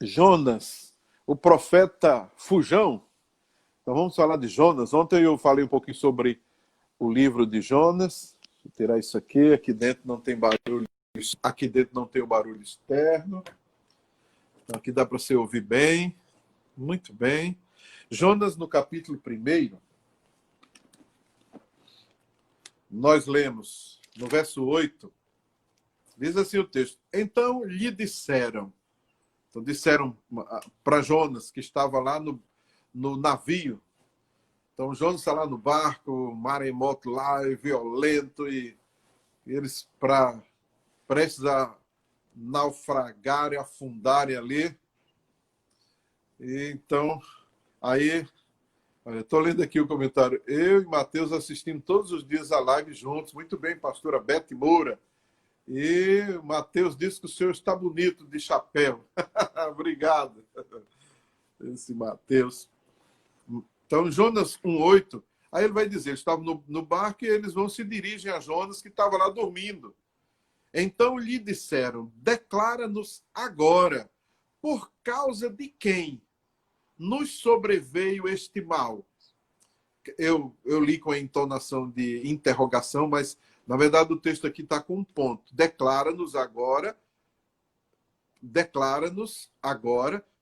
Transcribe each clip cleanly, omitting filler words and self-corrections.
Jonas, o profeta fujão. Então vamos falar de Jonas. Ontem eu falei um pouquinho sobre o livro de Jonas. Vou tirar isso aqui. Aqui dentro não tem barulho. Aqui dentro não tem o barulho externo. Então aqui dá para você ouvir bem. Muito bem. Jonas, no capítulo 1, nós lemos no verso 8, diz assim o texto: Então lhe disseram, então disseram para Jonas, que estava lá no navio. Então Jonas está lá no barco, o maremoto lá é violento, e eles prestes a naufragarem, afundarem ali. E então, aí, estou lendo aqui o comentário. Eu e Mateus assistimos todos os dias a live juntos. Muito bem, pastora Beth Moura. E Mateus disse que o senhor está bonito de chapéu. Obrigado, esse Mateus. Então, Jonas 1,8, aí ele vai dizer, eles estavam no barco e eles vão se dirigem a Jonas, que estava lá dormindo. Então lhe disseram, declara-nos agora, por causa de quem nos sobreveio este mal? Eu li com a entonação de interrogação, mas, na verdade, o texto aqui está com um ponto. Declara-nos agora,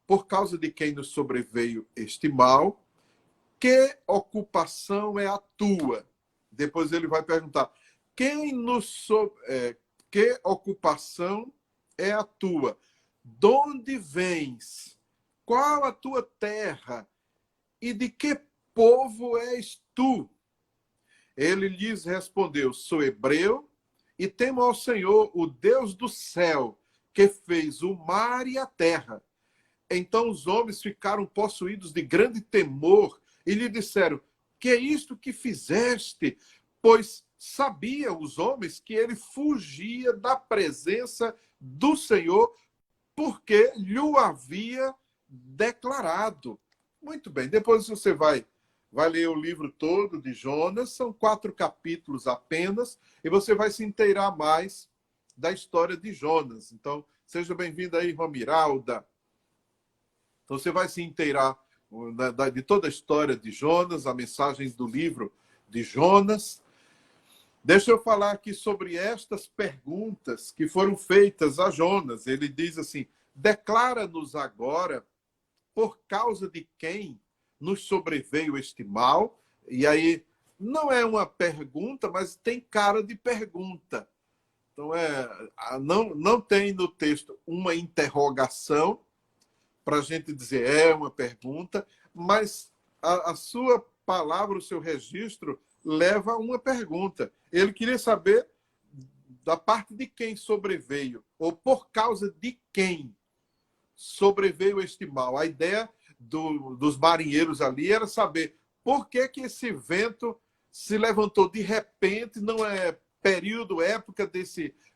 por causa de quem nos sobreveio este mal, que ocupação é a tua? Depois ele vai perguntar, que ocupação é a tua? De onde vens? Qual a tua terra? E de que povo és tu? Ele lhes respondeu, sou hebreu e temo ao Senhor, o Deus do céu, que fez o mar e a terra. Então os homens ficaram possuídos de grande temor e lhe disseram, que é isto que fizeste? Pois sabiam os homens que ele fugia da presença do Senhor, porque lhe havia declarado. Muito bem, depois você vai ler o livro todo de Jonas, são 4 capítulos apenas, e você vai se inteirar mais da história de Jonas. Então, seja bem-vinda aí, Romiralda. Então, você vai se inteirar de toda a história de Jonas, a mensagem do livro de Jonas. Deixa eu falar aqui sobre estas perguntas que foram feitas a Jonas. Ele diz assim, declara-nos agora por causa de quem nos sobreveio este mal. E aí, não é uma pergunta, mas tem cara de pergunta. Então, não tem no texto uma interrogação, para a gente dizer é uma pergunta, mas a sua palavra, o seu registro, leva a uma pergunta. Ele queria saber da parte de quem sobreveio, ou por causa de quem sobreveio este mal. A ideia dos marinheiros ali era saber por que esse vento se levantou de repente, não é período, época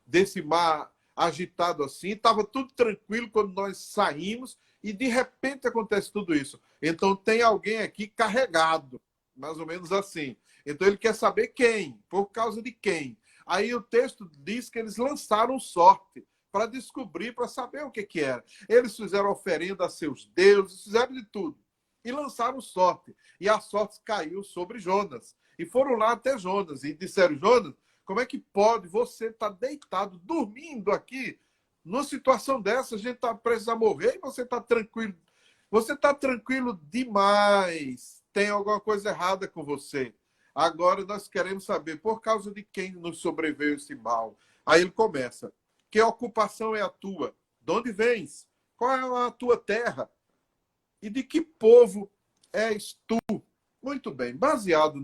desse mar agitado assim, estava tudo tranquilo quando nós saímos, e de repente acontece tudo isso. Então tem alguém aqui carregado, mais ou menos assim. Então ele quer saber quem, por causa de quem. Aí o texto diz que eles lançaram sorte para descobrir, para saber o que era. Eles fizeram oferenda a seus deuses, fizeram de tudo. E lançaram sorte. E a sorte caiu sobre Jonas. E foram lá até Jonas e disseram, Jonas, como é que pode você estar deitado, dormindo aqui, numa situação dessa, a gente está prestes a morrer e você está tranquilo. Você está tranquilo demais. Tem alguma coisa errada com você. Agora nós queremos saber por causa de quem nos sobreveio esse mal. Aí ele começa. Que ocupação é a tua? De onde vens? Qual é a tua terra? E de que povo és tu? Muito bem. Baseado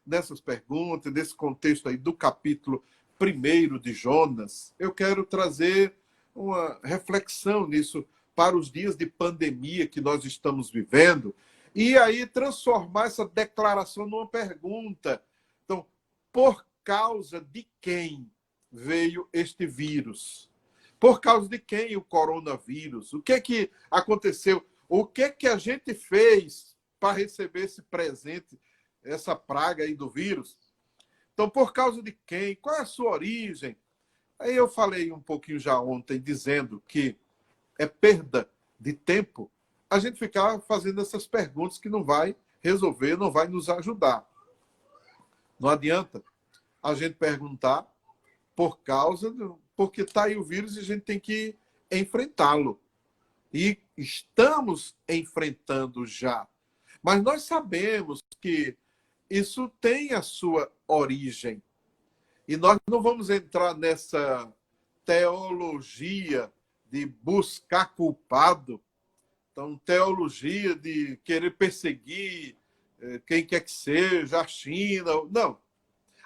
nessas perguntas, nesse contexto aí do capítulo 1 de Jonas, eu quero trazer uma reflexão nisso para os dias de pandemia que nós estamos vivendo, e aí transformar essa declaração numa pergunta. Então, por causa de quem veio este vírus? Por causa de quem o coronavírus? O que aconteceu? O que a gente fez para receber esse presente, essa praga aí do vírus? Então, por causa de quem? Qual é a sua origem? Aí eu falei um pouquinho já ontem, dizendo que é perda de tempo a gente ficar fazendo essas perguntas que não vai resolver, não vai nos ajudar. Não adianta a gente perguntar porque está aí o vírus e a gente tem que enfrentá-lo. E estamos enfrentando já. Mas nós sabemos que isso tem a sua origem. E nós não vamos entrar nessa teologia de buscar culpado, então, teologia de querer perseguir quem quer que seja, a China. Não.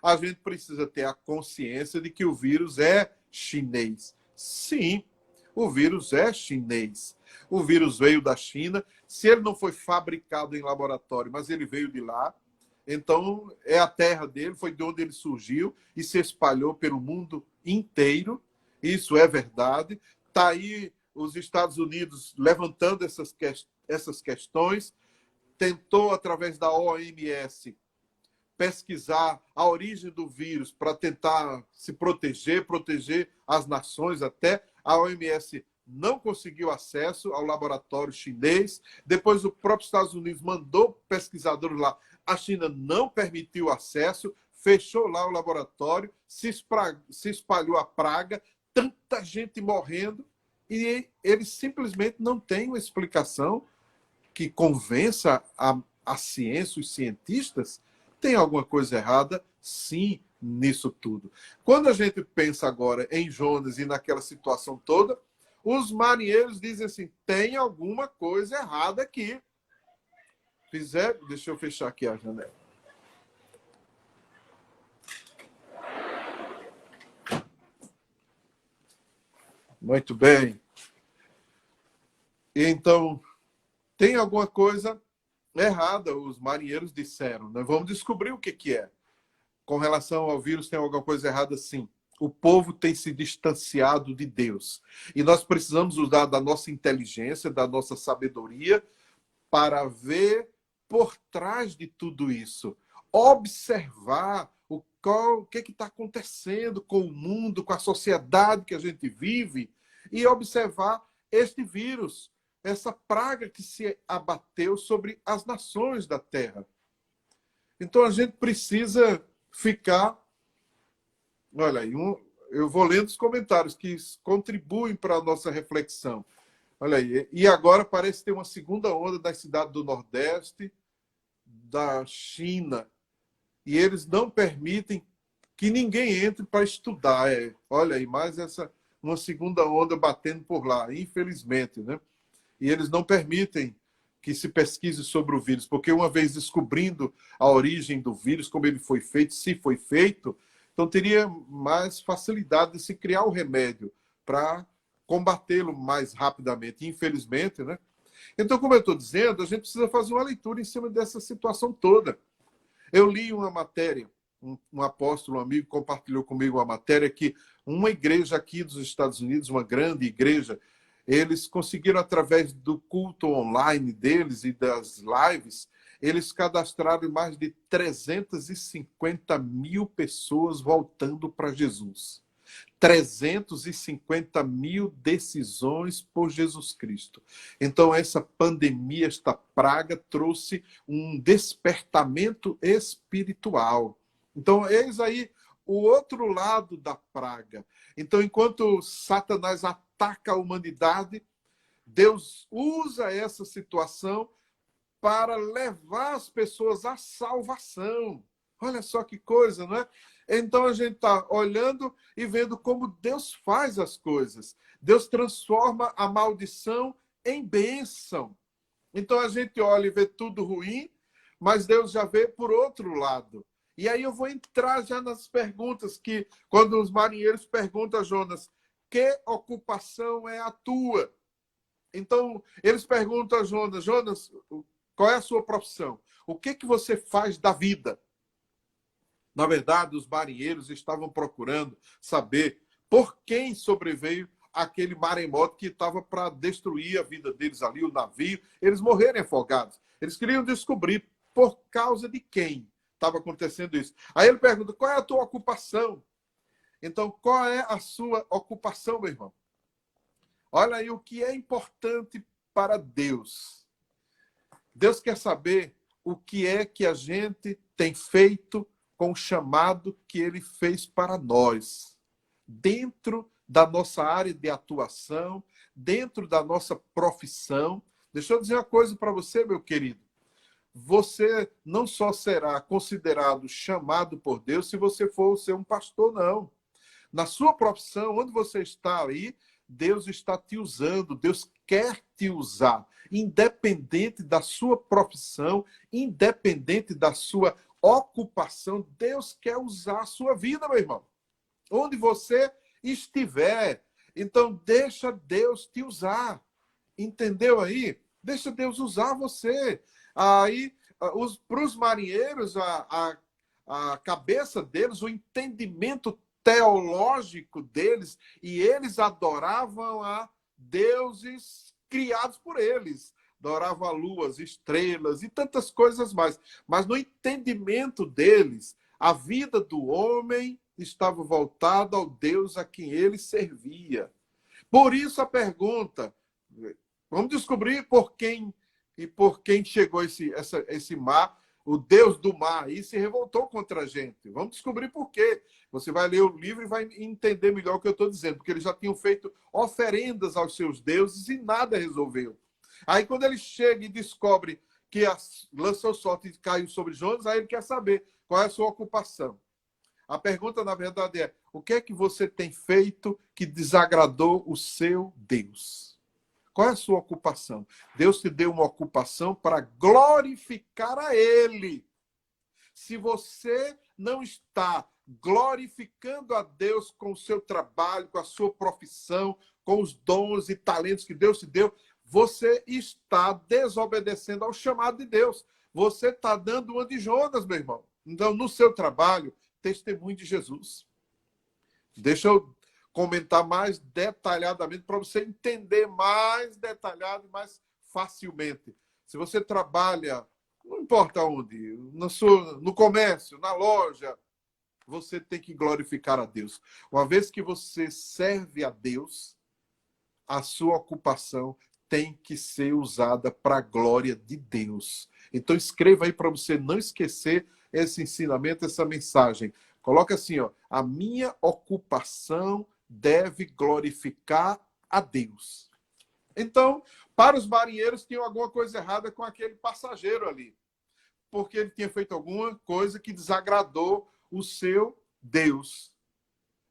A gente precisa ter a consciência de que o vírus é chinês. Sim, o vírus é chinês. O vírus veio da China. Se ele não foi fabricado em laboratório, mas ele veio de lá, então é a terra dele, foi de onde ele surgiu e se espalhou pelo mundo inteiro. Isso é verdade. Está aí os Estados Unidos levantando essas questões, tentou, através da OMS, pesquisar a origem do vírus para tentar se proteger as nações até. A OMS não conseguiu acesso ao laboratório chinês. Depois, o próprio Estados Unidos mandou pesquisadores lá. A China não permitiu acesso, fechou lá o laboratório, se espalhou a praga, tanta gente morrendo, e eles simplesmente não têm uma explicação que convença a ciência, os cientistas. Tem alguma coisa errada, sim, nisso tudo. Quando a gente pensa agora em Jonas e naquela situação toda, os marinheiros dizem assim, tem alguma coisa errada aqui. Deixa eu fechar aqui a janela. Muito bem. Então, tem alguma coisa errada, os marinheiros disseram. Nós vamos descobrir o que é. Com relação ao vírus, tem alguma coisa errada, sim. O povo tem se distanciado de Deus. E nós precisamos usar da nossa inteligência, da nossa sabedoria, para ver por trás de tudo isso. Observar o que está acontecendo com o mundo, com a sociedade que a gente vive, e observar este vírus, essa praga que se abateu sobre as nações da Terra. Então a gente precisa ficar... Olha aí, eu vou lendo os comentários que contribuem para a nossa reflexão. Olha aí, e agora parece ter uma segunda onda das cidades do Nordeste, da China, e eles não permitem que ninguém entre para estudar. Olha aí, mais uma segunda onda batendo por lá, infelizmente, né? E eles não permitem que se pesquise sobre o vírus, porque uma vez descobrindo a origem do vírus, como ele foi feito, se foi feito, então teria mais facilidade de se criar o remédio para combatê-lo mais rapidamente, infelizmente, né? Então, como eu estou dizendo, a gente precisa fazer uma leitura em cima dessa situação toda. Eu li uma matéria, um apóstolo, um amigo, compartilhou comigo uma matéria que uma igreja aqui dos Estados Unidos, uma grande igreja, eles conseguiram, através do culto online deles e das lives, eles cadastraram mais de 350 mil pessoas voltando para Jesus. 350 mil decisões por Jesus Cristo. Então, essa pandemia, esta praga, trouxe um despertamento espiritual. Então, eis aí o outro lado da praga. Então, enquanto Satanás ataca a humanidade, Deus usa essa situação para levar as pessoas à salvação. Olha só que coisa, não é? Então a gente está olhando e vendo como Deus faz as coisas. Deus transforma a maldição em bênção. Então a gente olha e vê tudo ruim, mas Deus já vê por outro lado. E aí eu vou entrar já nas perguntas que, quando os marinheiros perguntam a Jonas, que ocupação é a tua? Então eles perguntam a Jonas, Jonas, qual é a sua profissão? O que você faz da vida? Na verdade, os marinheiros estavam procurando saber por quem sobreveio aquele maremoto que estava para destruir a vida deles ali, o navio, eles morrerem afogados. Eles queriam descobrir por causa de quem estava acontecendo isso. Aí ele pergunta, qual é a tua ocupação? Então, qual é a sua ocupação, meu irmão? Olha aí o que é importante para Deus. Deus quer saber o que é que a gente tem feito com o chamado que ele fez para nós, dentro da nossa área de atuação, dentro da nossa profissão. Deixa eu dizer uma coisa para você, meu querido. Você não só será considerado chamado por Deus se você for ser um pastor, não. Na sua profissão, onde você está aí, Deus está te usando, Deus quer te usar, independente da sua profissão, independente da sua ocupação, Deus quer usar a sua vida, meu irmão. Onde você estiver, então deixa Deus te usar. Entendeu aí? Deixa Deus usar você. Aí, para os marinheiros, a cabeça deles, o entendimento teológico deles, e eles adoravam a deuses criados por eles. Adoravam a lua, as estrelas e tantas coisas mais. Mas no entendimento deles, a vida do homem estava voltada ao Deus a quem ele servia. Por isso a pergunta, vamos descobrir por quem chegou esse mar, o Deus do mar, e se revoltou contra a gente. Vamos descobrir por quê. Você vai ler o livro e vai entender melhor o que eu estou dizendo, porque eles já tinham feito oferendas aos seus deuses e nada resolveu. Aí quando ele chega e descobre que lançou sorte e caiu sobre Jonas, aí ele quer saber qual é a sua ocupação. A pergunta, na verdade, é: o que é que você tem feito que desagradou o seu Deus? Qual é a sua ocupação? Deus te deu uma ocupação para glorificar a Ele. Se você não está glorificando a Deus com o seu trabalho, com a sua profissão, com os dons e talentos que Deus te deu, você está desobedecendo ao chamado de Deus. Você está dando uma de Jonas, meu irmão. Então, no seu trabalho, testemunho de Jesus. Deixa eu comentar mais detalhadamente para você entender mais detalhado e mais facilmente. Se você trabalha, não importa onde, no comércio, na loja, você tem que glorificar a Deus. Uma vez que você serve a Deus, a sua ocupação tem que ser usada para a glória de Deus. Então escreva aí para você não esquecer esse ensinamento, essa mensagem. Coloca assim, ó: a minha ocupação deve glorificar a Deus. Então, para os marinheiros, tinha alguma coisa errada com aquele passageiro ali, porque ele tinha feito alguma coisa que desagradou o seu Deus.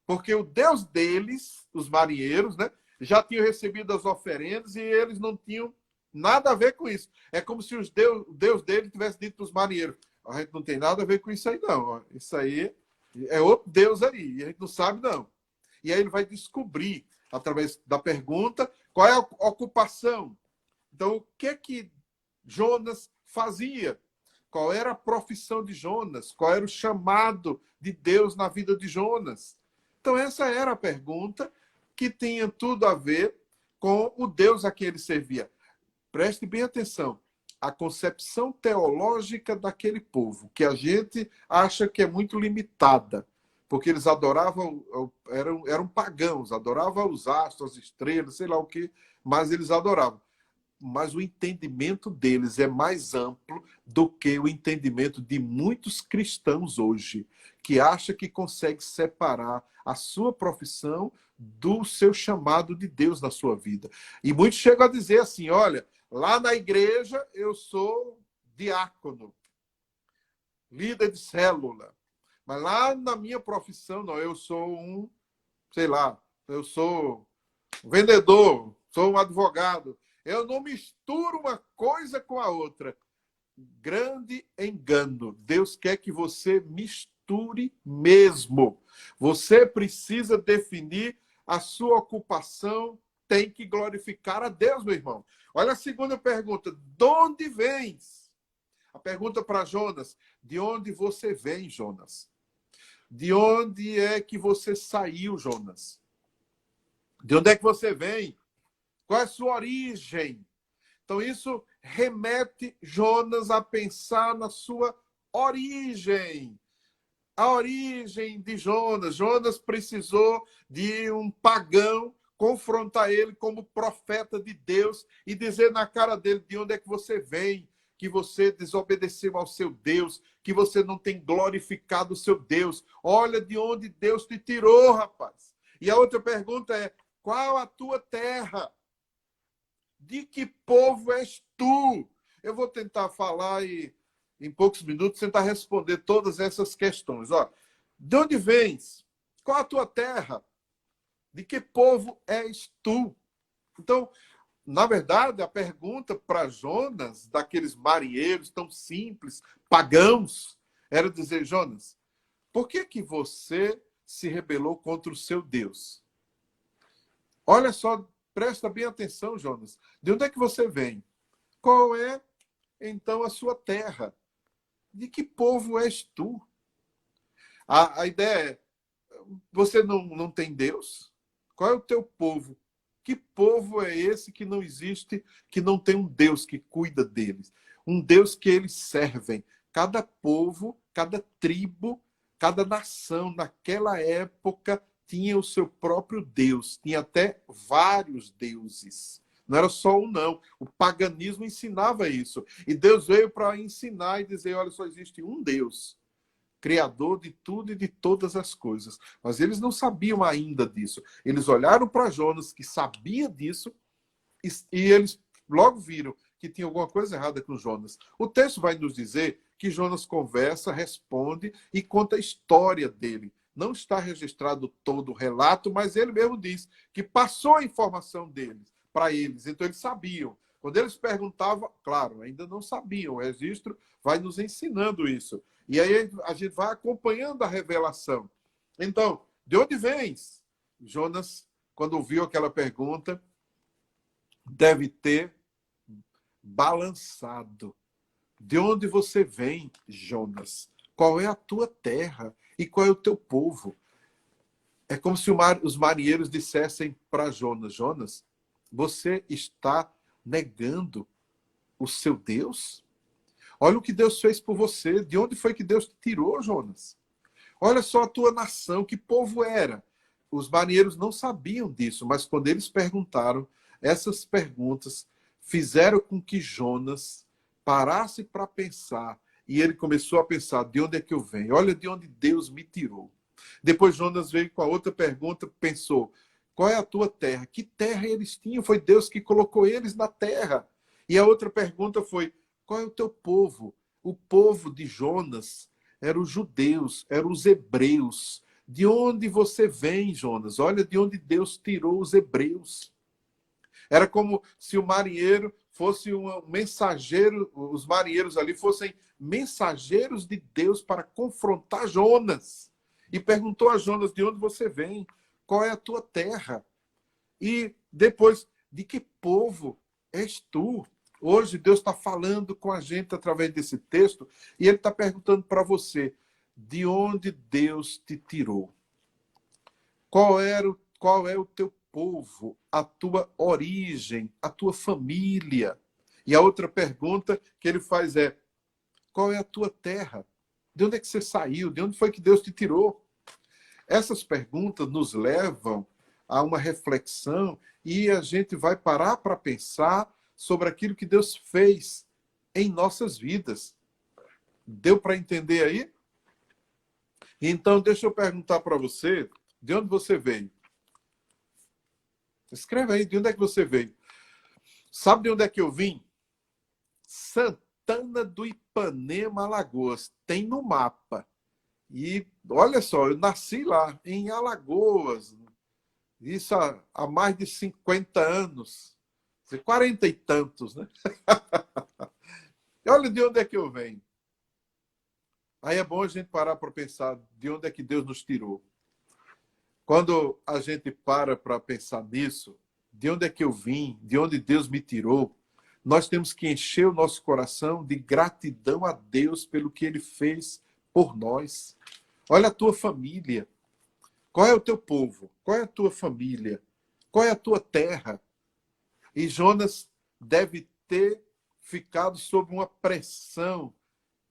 Porque o Deus deles, os marinheiros, né, já tinham recebido as oferendas e eles não tinham nada a ver com isso. É como se o Deus dele tivesse dito para os marinheiros: a gente não tem nada a ver com isso aí, não. Isso aí é outro Deus aí, e a gente não sabe, não. E aí ele vai descobrir, através da pergunta, qual é a ocupação. Então, o que é que Jonas fazia? Qual era a profissão de Jonas? Qual era o chamado de Deus na vida de Jonas? Então, essa era a pergunta que tinha tudo a ver com o Deus a quem ele servia. Preste bem atenção. A concepção teológica daquele povo, que a gente acha que é muito limitada, porque eles adoravam, eram pagãos, adoravam os astros, as estrelas, sei lá o que, mas eles adoravam. Mas o entendimento deles é mais amplo do que o entendimento de muitos cristãos hoje, que acham que consegue separar a sua profissão do seu chamado de Deus na sua vida. E muitos chegam a dizer assim: olha, lá na igreja eu sou diácono, líder de célula, mas lá na minha profissão, não, eu sou eu sou vendedor, sou um advogado. Eu não misturo uma coisa com a outra. Grande engano. Deus quer que você misture mesmo. Você precisa definir a sua ocupação, tem que glorificar a Deus, meu irmão. Olha a segunda pergunta: de onde vens? A pergunta para Jonas: de onde você vem, Jonas? De onde é que você saiu, Jonas? De onde é que você vem? Qual é a sua origem? Então, isso remete Jonas a pensar na sua origem. A origem de Jonas. Jonas precisou de um pagão confrontar ele como profeta de Deus e dizer na cara dele de onde é que você vem, que você desobedeceu ao seu Deus, que você não tem glorificado o seu Deus. Olha de onde Deus te tirou, rapaz. E a outra pergunta é: qual a tua terra? De que povo és tu? Eu vou tentar falar e, em poucos minutos, tentar responder todas essas questões. Ó, de onde vens? Qual a tua terra? De que povo és tu? Então, na verdade, a pergunta para Jonas, daqueles marinheiros tão simples, pagãos, era dizer: Jonas, por que que você se rebelou contra o seu Deus? Olha só, presta bem atenção, Jonas. De onde é que você vem? Qual é, então, a sua terra? De que povo és tu? A ideia é: você não tem Deus? Qual é o teu povo? Que povo é esse que não existe, que não tem um Deus que cuida deles? Um Deus que eles servem. Cada povo, cada tribo, cada nação, naquela época, tinha o seu próprio Deus. Tinha até vários deuses. Não era só um, não. O paganismo ensinava isso. E Deus veio para ensinar e dizer: olha, só existe um Deus, Criador de tudo e de todas as coisas. Mas eles não sabiam ainda disso. Eles olharam para Jonas, que sabia disso, e eles logo viram que tinha alguma coisa errada com Jonas. O texto vai nos dizer que Jonas conversa, responde e conta a história dele. Não está registrado todo o relato, mas ele mesmo diz que passou a informação deles para eles. Então eles sabiam. Quando eles perguntavam, claro, ainda não sabiam. O registro vai nos ensinando isso. E aí a gente vai acompanhando a revelação. Então, de onde vens? Jonas, quando ouviu aquela pergunta, deve ter balançado. De onde você vem, Jonas? Qual é a tua terra? E qual é o teu povo? É como se os marinheiros dissessem para Jonas: Jonas, você está negando o seu Deus? Olha o que Deus fez por você. De onde foi que Deus te tirou, Jonas? Olha só a tua nação, que povo era? Os marinheiros não sabiam disso, mas quando eles perguntaram, essas perguntas fizeram com que Jonas parasse para pensar. E ele começou a pensar: de onde é que eu venho? Olha de onde Deus me tirou. Depois Jonas veio com a outra pergunta, pensou: qual é a tua terra? Que terra eles tinham? Foi Deus que colocou eles na terra. E a outra pergunta foi: qual é o teu povo? O povo de Jonas eram os judeus, eram os hebreus. De onde você vem, Jonas? Olha de onde Deus tirou os hebreus. Era como se o marinheiro fosse um mensageiro, os marinheiros ali fossem mensageiros de Deus para confrontar Jonas. E perguntou a Jonas: de onde você vem? Qual é a tua terra? E depois: de que povo és tu? Hoje Deus está falando com a gente através desse texto e Ele está perguntando para você: de onde Deus te tirou? Qual é o teu povo, a tua origem, a tua família? E a outra pergunta que ele faz é: qual é a tua terra? De onde é que você saiu? De onde foi que Deus te tirou? Essas perguntas nos levam a uma reflexão e a gente vai parar para pensar sobre aquilo que Deus fez em nossas vidas. Deu para entender aí? Então, deixa eu perguntar para você: de onde você veio? Escreve aí, de onde é que você veio? Sabe de onde é que eu vim? Santana do Ipanema, Alagoas. Tem no mapa. E olha só, eu nasci lá, em Alagoas. Isso há mais de 50 anos. 40 e tantos, né? Olha de onde é que eu venho. Aí é bom a gente parar para pensar de onde é que Deus nos tirou. Quando a gente para pensar nisso, de onde é que eu vim, de onde Deus me tirou, nós temos que encher o nosso coração de gratidão a Deus pelo que Ele fez por nós. Olha a tua família. Qual é o teu povo? Qual é a tua família? Qual é a tua terra? E Jonas deve ter ficado sob uma pressão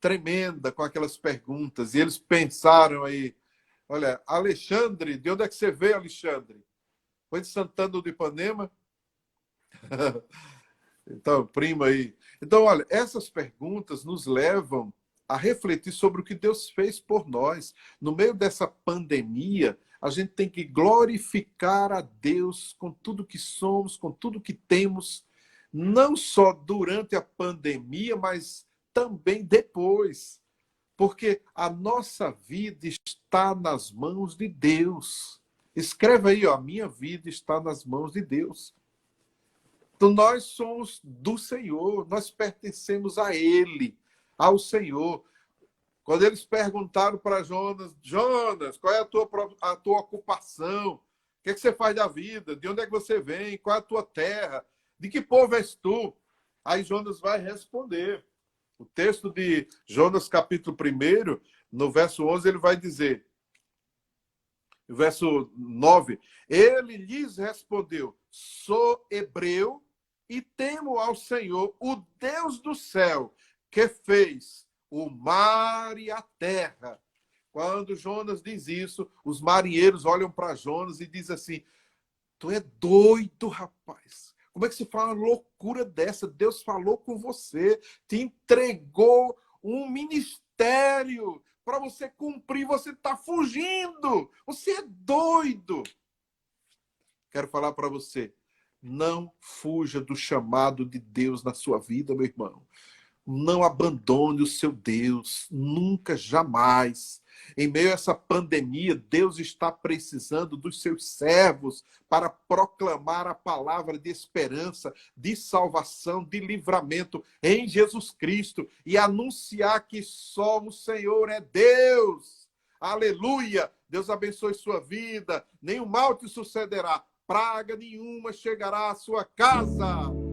tremenda com aquelas perguntas. E eles pensaram aí: olha, Alexandre, de onde é que você veio, Alexandre? Foi de Santana do Ipanema? Então, prima aí. Então, olha, essas perguntas nos levam a refletir sobre o que Deus fez por nós. No meio dessa pandemia, a gente tem que glorificar a Deus com tudo que somos, com tudo que temos, não só durante a pandemia, mas também depois. Porque a nossa vida está nas mãos de Deus. Escreva aí, ó, a minha vida está nas mãos de Deus. Então, nós somos do Senhor, nós pertencemos a Ele, ao Senhor. Quando eles perguntaram para Jonas, Jonas, qual é a tua ocupação? O que você faz da vida? De onde é que você vem? Qual é a tua terra? De que povo és tu? Aí Jonas vai responder. O texto de Jonas, capítulo 1, no verso 11, ele vai dizer, no verso 9, ele lhes respondeu, sou hebreu, e temo ao Senhor, o Deus do céu, que fez o mar e a terra. Quando Jonas diz isso, os marinheiros olham para Jonas e dizem assim, tu é doido, rapaz. Como é que se fala uma loucura dessa? Deus falou com você, te entregou um ministério para você cumprir, você está fugindo. Você é doido. Quero falar para você, não fuja do chamado de Deus na sua vida, meu irmão. Não abandone o seu Deus, nunca, jamais. Em meio a essa pandemia, Deus está precisando dos seus servos para proclamar a palavra de esperança, de salvação, de livramento em Jesus Cristo e anunciar que só o Senhor é Deus. Aleluia! Deus abençoe sua vida, nenhum mal te sucederá, praga nenhuma chegará à sua casa.